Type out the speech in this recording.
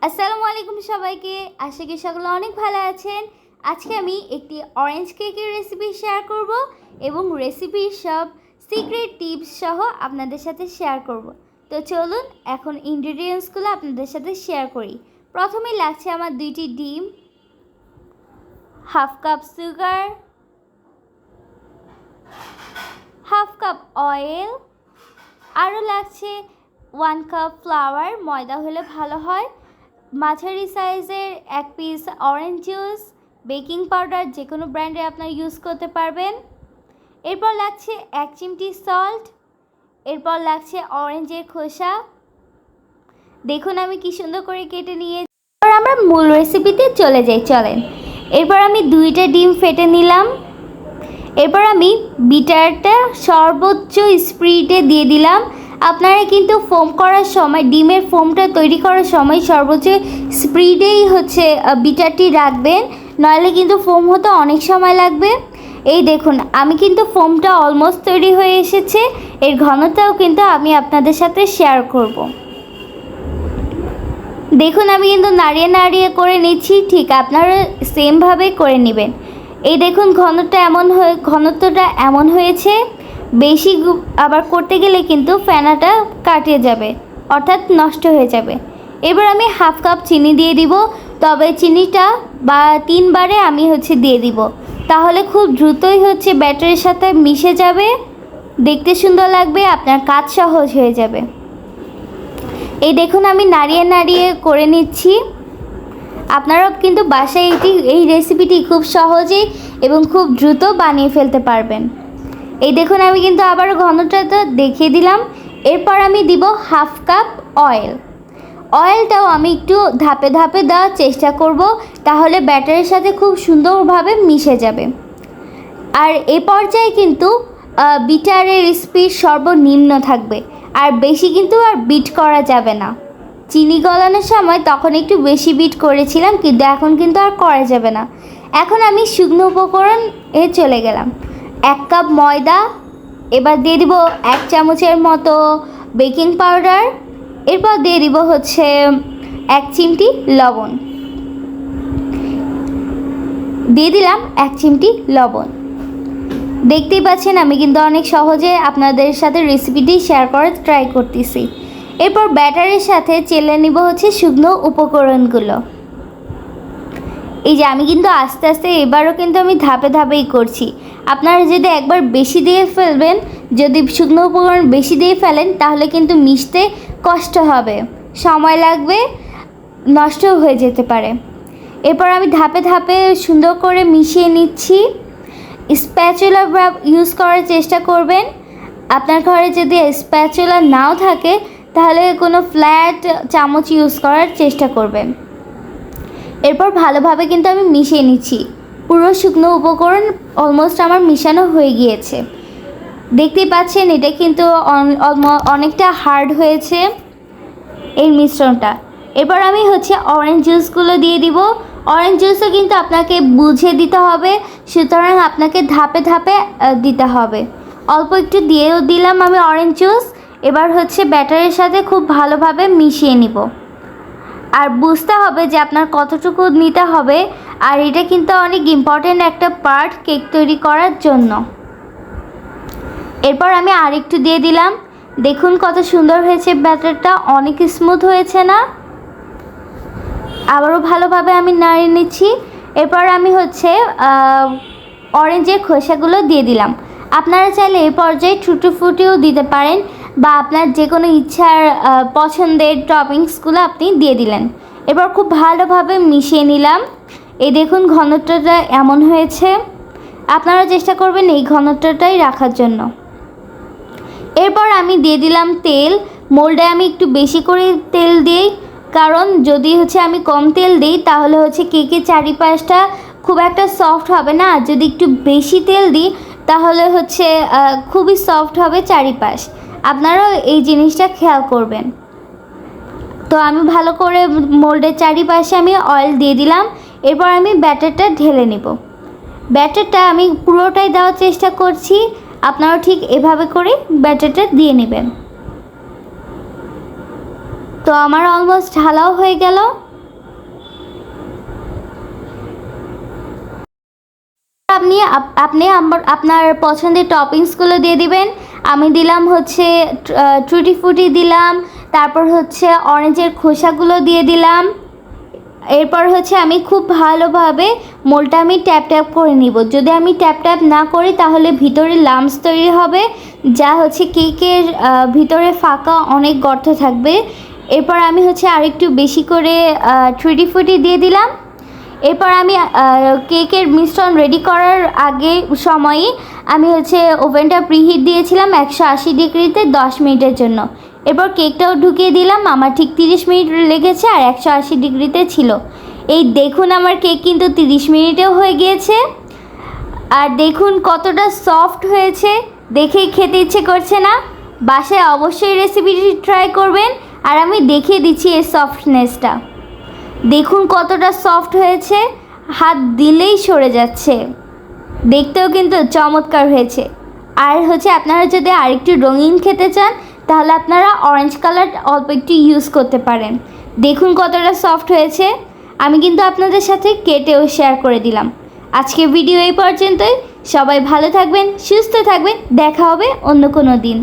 আসসালামু আলাইকুম সবাইকে। আশা করি সকলে অনেক ভালো আছেন। আজকে আমি একটি অরেঞ্জ কেকের রেসিপি শেয়ার করব এবং রেসিপির সব সিক্রেট টিপস সহ আপনাদের সাথে শেয়ার করব। তো চলুন এখন ইনগ্রেডিয়েন্টসগুলো আপনাদের সাথে শেয়ার করি। প্রথমেই লাগছে আমার 2টি ডিম, half cup sugar, half cup oil, আরও লাগছে 1 কাপ ফ্লাওয়ার, ময়দা হলে ভালো হয়, মাঝারি সাইজের 1 piece orange juice, baking powder যে কোনো ব্র্যান্ডের আপনারা ইউজ করতে পারবেন। এরপর লাগছে 1 চিমটি সল্ট, এরপর লাগছে অরেঞ্জের খোসা। দেখুন আমি কি সুন্দর করে কেটে নিয়ে, এরপর আমরা মূল রেসিপিতে চলে যাই। চলেন, এরপর আমি 2টা ডিম ফেটে নিলাম। এরপর আমি বিটারটা সর্বোচ্চ স্পিডে দিয়ে দিলাম। আপনারা কিন্তু ফোম করার সময়, ডিমের ফোমটা তৈরি করার সময় সর্বোচ্চ স্পিডেই বিটারটি রাখবেন, নইলে কিন্তু ফোম হতে অনেক সময় লাগবে। এই দেখুন আমি কিন্তু ফোমটা অলমোস্ট তৈরি হয়ে এসেছে। এর ঘনতাও কিন্তু আমি আপনাদের সাথে শেয়ার করব। দেখুন আমি কিন্তু নাড়িয়ে নাড়িয়ে করে নিচ্ছি, ঠিক আপনারা সেমভাবে করে নেবেন। এই দেখুন ঘনত্বটা এমন হয়েছে। বেশি আবার করতে গেলে কিন্তু ফেনাটা কাটিয়ে যাবে, অর্থাৎ নষ্ট হয়ে যাবে। এবার আমি হাফ কাপ চিনি দিয়ে দিব, তবে চিনিটা 3 বারে আমি দিয়ে দিব, তাহলে খুব দ্রুতই ব্যাটারের সাথে মিশে যাবে, দেখতে সুন্দর লাগবে, আপনার কাজ সহজ হয়ে যাবে। এই দেখুন আমি নাড়িয়ে নাড়িয়ে করে নিচ্ছি। আপনারাও কিন্তু বাসায় এই রেসিপিটি খুব সহজেই এবং খুব দ্রুত বানিয়ে ফেলতে পারবেন। এই দেখুন আমি কিন্তু আবার ঘনত্বটা দেখিয়ে দিলাম। এরপর আমি দিব হাফ কাপ অয়েল। অয়েলটাও আমি একটু ধাপে ধাপে দেওয়ার চেষ্টা করব, তাহলে ব্যাটারের সাথে খুব সুন্দরভাবে মিশে যাবে। আর এই পর্যায়ে কিন্তু বিটারের স্পিড সর্বনিম্ন থাকবে, আর বেশি কিন্তু আর বিট করা যাবে না। চিনি গলানোর সময় তখন একটু বেশি বিট করেছিলাম, কিন্তু এখন কিন্তু আর করা যাবে না। এখন আমি শুকনো উপকরণ চলে গেলাম। 1 কাপ ময়দা, এবার দিয়ে দিব 1 চামচের মতো বেকিং পাউডার, এরপর দিয়ে দিব 1 চিমটি লবণ, দিয়ে দিলাম 1 চিমটি লবণ। দেখতেই পাচ্ছেন আমি কিন্তু অনেক সহজে আপনাদের সাথে রেসিপিটি শেয়ার করার ট্রাই করতেছি। এরপর ব্যাটারের সাথে চেলে নিব শুকনো উপকরণগুলো। এই যে আমি কিন্তু আস্তে আস্তে এবারও কিন্তু আমি ধাপে ধাপেই করছি। আপনারা যদি একবার বেশি দিয়ে ফেলবেন, যদি শুকনো উপকরণ বেশি দিয়ে ফেলেন, তাহলে কিন্তু মিশতে কষ্ট হবে, সময় লাগবে, নষ্ট হয়ে যেতে পারে। এরপর আমি ধাপে ধাপে সুন্দর করে মিশিয়ে নিচ্ছি। স্প্যাচুলা ইউজ করার চেষ্টা করবেন। আপনার ঘরে যদি স্প্যাচুলা নাও থাকে, তাহলে কোনো ফ্ল্যাট চামচ ইউজ করার চেষ্টা করবেন। এরপর ভালোভাবে কিন্তু আমি মিশিয়ে নিচ্ছি। পুরো শুকনো উপকরণ অলমোস্ট আমার মিশানো হয়ে গিয়েছে। দেখতেই পাচ্ছেন এটা কিন্তু অনেকটা হার্ড হয়েছে এই মিশ্রণটা। এবার আমি অরেঞ্জ জুসগুলো দিয়ে দিব। অরেঞ্জ জুসও কিন্তু আপনাকে বুঝে দিতে হবে, সুতরাং আপনাকে ধাপে ধাপে দিতে হবে। অল্প একটু দিয়েও দিলাম আমি অরেঞ্জ জুস। এবার ব্যাটারের সাথে খুব ভালোভাবে মিশিয়ে নিব। আর বুঝতে হবে যে আপনার কতটুকু নিতে হবে, আর এটা কিন্তু অনেক ইম্পর্টেন্ট একটা পার্ট কেক তৈরি করার জন্য। এরপর আমি আরেকটু দিয়ে দিলাম। দেখুন কত সুন্দর হয়েছে, ব্যাটারটা অনেক স্মুথ হয়েছে না? আবারও ভালোভাবে আমি নাড়িয়ে নিচ্ছি। এরপর আমি অরেঞ্জের খোসাগুলো দিয়ে দিলাম। আপনারা চাইলে এই পর্যায়ে টুটি ফ্রুটিও দিতে পারেন, বা আপনার যে কোনো ইচ্ছার পছন্দের টপিংসগুলো আপনি দিয়ে দিলেন। এবার খুব ভালোভাবে মিশিয়ে নিলাম। এই দেখুন ঘনত্বটা এমন হয়েছে। আপনারা চেষ্টা করবেন এই ঘনত্বটাই রাখার জন্য। এরপর আমি দিয়ে দিলাম তেল। মোল্ডে আমি একটু বেশি করে তেল দিই, কারণ যদি আমি কম তেল দিই, তাহলে কেকের চারিপাশটা খুব একটা সফট হবে না। যদি একটু বেশি তেল দিই, তাহলে খুবই সফট হবে চারিপাশ। আপনারাও এই জিনিসটা খেয়াল করবেন। তো আমি ভালো করে মোল্ডের চারিপাশে আমি অয়েল দিয়ে দিলাম। এরপর আমি ব্যাটারটা ঢেলে নেব। ব্যাটারটা আমি পুরোটাই দেওয়ার চেষ্টা করছি, আপনারাও ঠিক এভাবে করে ব্যাটারটা দিয়ে নেবেন। তো আমার অলমোস্ট ঢালাও হয়ে গেল। আপনি আপনার পছন্দের টপিংসগুলো দিয়ে দিবেন। আমি দিলাম হচ্ছে টুটি ফুটি দিলাম, তারপর হচ্ছে অরেঞ্জের খোসাগুলো দিয়ে দিলাম। এরপর হচ্ছে আমি খুব ভালোভাবে মোলটা আমি ট্যাপ ট্যাপ করে নিব। যদি আমি ট্যাপ ট্যাপ না করি তাহলে ভিতরে লাম্পস তৈরি হবে, যা হচ্ছে কেকের ভিতরে ফাঁকা অনেক গর্ত থাকবে। এরপর আমি হচ্ছে আরেকটু বেশি করে টুটি ফুটি দিয়ে দিলাম। এরপর আমি কেকের মিশ্রণ রেডি করার আগে সময়ই আমি হচ্ছে ওভেনটা প্রিহিট দিয়েছিলাম 180 ডিগ্রিতে 10 মিনিটের জন্য। এরপর কেকটাও ঢুকিয়ে দিলাম। আমার ঠিক 30 মিনিট লেগেছে আর 180 ডিগ্রিতে ছিল। এই দেখুন আমার কেক কিন্তু 30 মিনিটেও হয়ে গিয়েছে। আর দেখুন কতটা সফট হয়েছে, দেখেই খেতে ইচ্ছে করছে না? বাসায় অবশ্যই রেসিপিটি ট্রাই করবেন। আর আমি দেখিয়ে দিচ্ছি এর সফটনেসটা। দেখুন কতটা সফট হয়েছে, হাত দিলেই সরে যাচ্ছে। দেখতেও কিন্তু চমৎকার হয়েছে। আর হচ্ছে আপনারা যদি আরেকটু রঙিন খেতে চান তাহলে আপনারা অরেঞ্জ কালার অল্প একটু ইউজ করতে পারেন। দেখুন কতটা সফট হয়েছে। আমি কিন্তু আপনাদের সাথে কেটেও শেয়ার করে দিলাম। আজকের ভিডিও এই পর্যন্তই। সবাই ভালো থাকবেন, সুস্থ থাকবেন। দেখা হবে অন্য কোনো দিন।